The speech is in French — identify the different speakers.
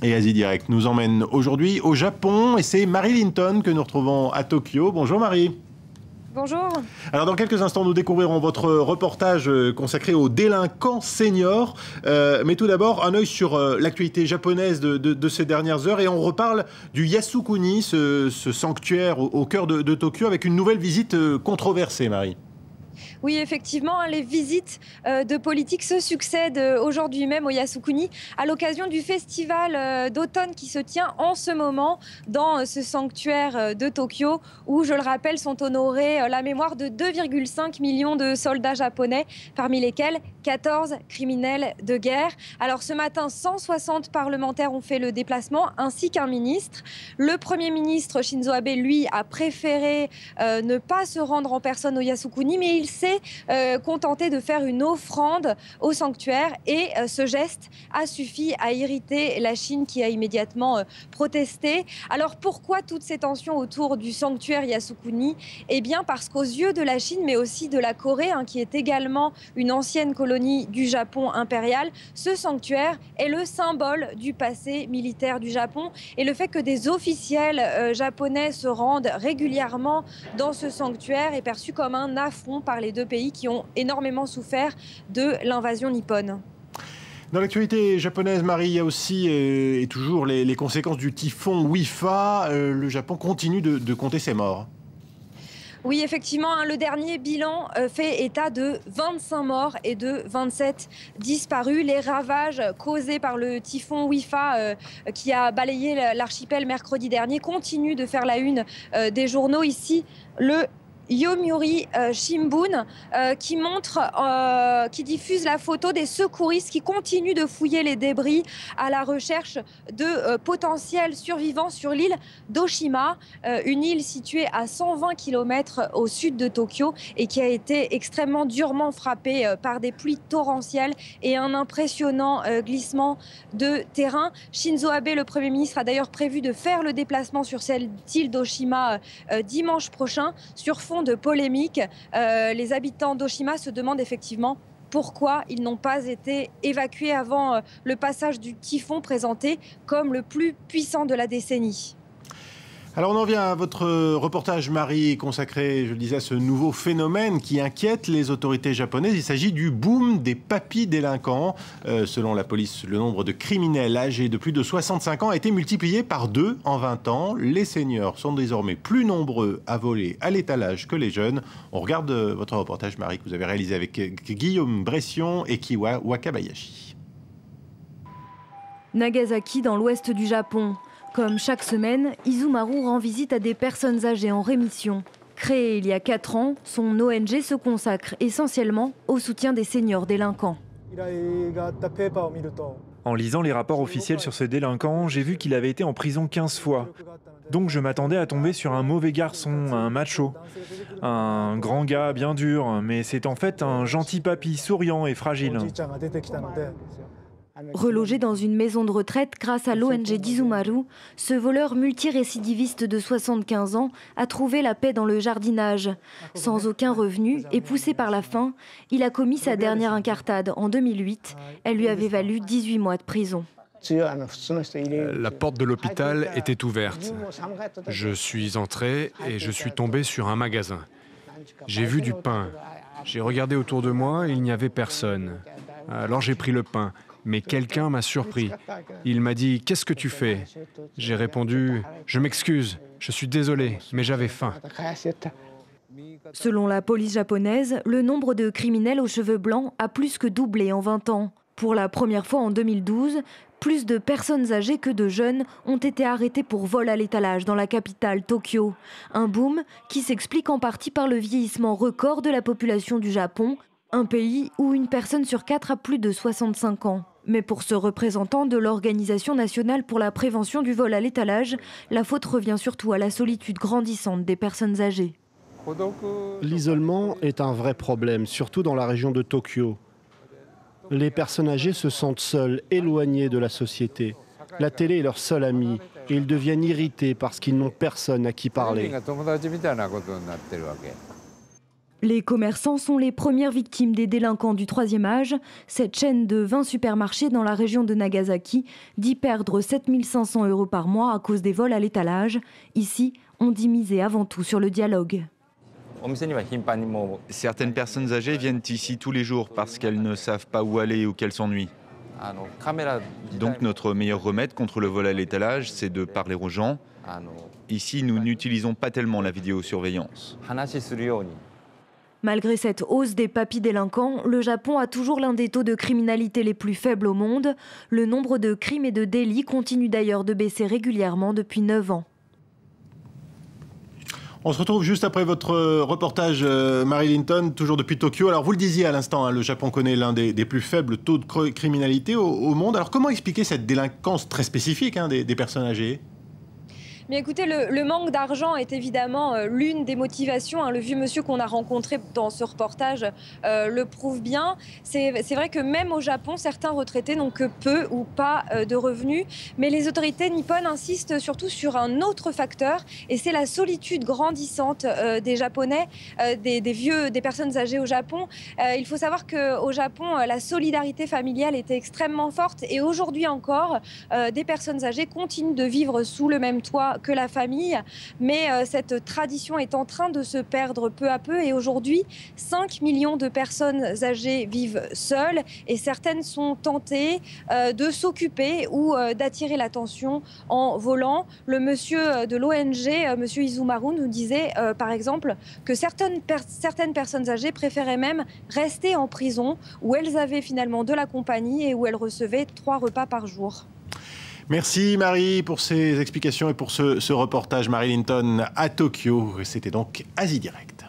Speaker 1: Et Asie Direct nous emmène aujourd'hui au Japon et c'est Marie Linton que nous retrouvons à Tokyo. Bonjour Marie.
Speaker 2: Bonjour.
Speaker 1: Alors dans quelques instants, nous découvrirons votre reportage consacré aux délinquants seniors. Mais tout d'abord, un œil sur l'actualité japonaise de ces dernières heures. Et on reparle du Yasukuni, ce sanctuaire au cœur de Tokyo, avec une nouvelle visite controversée, Marie.
Speaker 2: Oui, effectivement, les visites de politiques se succèdent aujourd'hui même au Yasukuni à l'occasion du festival d'automne qui se tient en ce moment dans ce sanctuaire de Tokyo où, je le rappelle, sont honorés la mémoire de 2,5 millions de soldats japonais, parmi lesquels 14 criminels de guerre. Alors ce matin, 160 parlementaires ont fait le déplacement ainsi qu'un ministre. Le Premier ministre Shinzo Abe, lui, a préféré ne pas se rendre en personne au Yasukuni, mais il s'est contenté de faire une offrande au sanctuaire et ce geste a suffi à irriter la Chine qui a immédiatement protesté. Alors pourquoi toutes ces tensions autour du sanctuaire Yasukuni? Eh bien parce qu'aux yeux de la Chine mais aussi de la Corée, qui est également une ancienne colonie du Japon impérial, ce sanctuaire est le symbole du passé militaire du Japon et le fait que des officiels japonais se rendent régulièrement dans ce sanctuaire est perçu comme un affront par les deux pays qui ont énormément souffert de l'invasion nippone.
Speaker 1: Dans l'actualité japonaise, Marie, il y a aussi et toujours les conséquences du typhon Wifa. Le Japon continue de compter ses morts.
Speaker 2: Oui, effectivement, le dernier bilan fait état de 25 morts et de 27 disparus. Les ravages causés par le typhon Wifa qui a balayé l'archipel mercredi dernier continuent de faire la une des journaux. Ici, le Yomiuri Shimbun qui diffuse la photo des secouristes qui continuent de fouiller les débris à la recherche de potentiels survivants sur l'île d'Oshima, une île située à 120 km au sud de Tokyo et qui a été extrêmement durement frappée par des pluies torrentielles et un impressionnant glissement de terrain. Shinzo Abe, le Premier ministre, a d'ailleurs prévu de faire le déplacement sur cette île d'Oshima dimanche prochain sur fond de polémique. Les habitants d'Oshima se demandent effectivement pourquoi ils n'ont pas été évacués avant le passage du typhon présenté comme le plus puissant de la décennie.
Speaker 1: Alors on en vient à votre reportage, Marie, consacré, je le disais, à ce nouveau phénomène qui inquiète les autorités japonaises. Il s'agit du boom des papis délinquants. Selon la police, le nombre de criminels âgés de plus de 65 ans a été multiplié par 2 en 20 ans. Les seniors sont désormais plus nombreux à voler à l'étalage que les jeunes. On regarde votre reportage, Marie, que vous avez réalisé avec Guillaume Bression et Kiwa Wakabayashi.
Speaker 3: Nagasaki, dans l'ouest du Japon. Comme chaque semaine, Izumaru rend visite à des personnes âgées en rémission. Créé il y a 4 ans, son ONG se consacre essentiellement au soutien des seniors délinquants.
Speaker 4: En lisant les rapports officiels sur ce délinquant, j'ai vu qu'il avait été en prison 15 fois. Donc je m'attendais à tomber sur un mauvais garçon, un macho. Un grand gars bien dur, mais c'est en fait un gentil papy souriant et fragile.
Speaker 3: Relogé dans une maison de retraite grâce à l'ONG d'Izumaru, ce voleur multirécidiviste de 75 ans a trouvé la paix dans le jardinage. Sans aucun revenu et poussé par la faim, il a commis sa dernière incartade en 2008. Elle lui avait valu 18 mois de prison.
Speaker 5: La porte de l'hôpital était ouverte. Je suis entré et je suis tombé sur un magasin. J'ai vu du pain. J'ai regardé autour de moi et il n'y avait personne. Alors j'ai pris le pain. Mais quelqu'un m'a surpris. Il m'a dit « Qu'est-ce que tu fais ?» J'ai répondu « Je m'excuse, je suis désolé, mais j'avais faim. »
Speaker 3: Selon la police japonaise, le nombre de criminels aux cheveux blancs a plus que doublé en 20 ans. Pour la première fois en 2012, plus de personnes âgées que de jeunes ont été arrêtées pour vol à l'étalage dans la capitale, Tokyo. Un boom qui s'explique en partie par le vieillissement record de la population du Japon, un pays où une personne sur 4 a plus de 65 ans. Mais pour ce représentant de l'Organisation nationale pour la prévention du vol à l'étalage, la faute revient surtout à la solitude grandissante des personnes âgées.
Speaker 6: L'isolement est un vrai problème, surtout dans la région de Tokyo. Les personnes âgées se sentent seules, éloignées de la société. La télé est leur seul ami et ils deviennent irrités parce qu'ils n'ont personne à qui parler.
Speaker 3: Les commerçants sont les premières victimes des délinquants du troisième âge. Cette chaîne de 20 supermarchés dans la région de Nagasaki dit perdre 7 500 € par mois à cause des vols à l'étalage. Ici, on dit miser avant tout sur le dialogue.
Speaker 7: Certaines personnes âgées viennent ici tous les jours parce qu'elles ne savent pas où aller ou qu'elles s'ennuient. Donc notre meilleur remède contre le vol à l'étalage, c'est de parler aux gens. Ici, nous n'utilisons pas tellement la vidéosurveillance.
Speaker 3: Malgré cette hausse des papis délinquants, le Japon a toujours l'un des taux de criminalité les plus faibles au monde. Le nombre de crimes et de délits continue d'ailleurs de baisser régulièrement depuis 9 ans.
Speaker 1: On se retrouve juste après votre reportage, Marie Linton, toujours depuis Tokyo. Alors vous le disiez à l'instant, hein, le Japon connaît l'un des plus faibles taux de criminalité au monde. Alors comment expliquer cette délinquance très spécifique des personnes âgées ?
Speaker 2: Mais écoutez, le manque d'argent est évidemment l'une des motivations. Hein. Le vieux monsieur qu'on a rencontré dans ce reportage le prouve bien. C'est vrai que même au Japon, certains retraités n'ont que peu ou pas de revenus. Mais les autorités nippones insistent surtout sur un autre facteur, et c'est la solitude grandissante des Japonais, des personnes âgées au Japon. Il faut savoir qu'au Japon, la solidarité familiale était extrêmement forte, et aujourd'hui encore, des personnes âgées continuent de vivre sous le même toit que la famille, mais cette tradition est en train de se perdre peu à peu, et aujourd'hui 5 millions de personnes âgées vivent seules, et certaines sont tentées de s'occuper ou d'attirer l'attention en volant. Le monsieur de l'ONG, monsieur Izumaru, nous disait par exemple que certaines personnes âgées préféraient même rester en prison, où elles avaient finalement de la compagnie et où elles recevaient 3 repas par jour.
Speaker 1: Merci Marie pour ces explications et pour ce reportage. Marie Linton à Tokyo. C'était donc Asie Direct.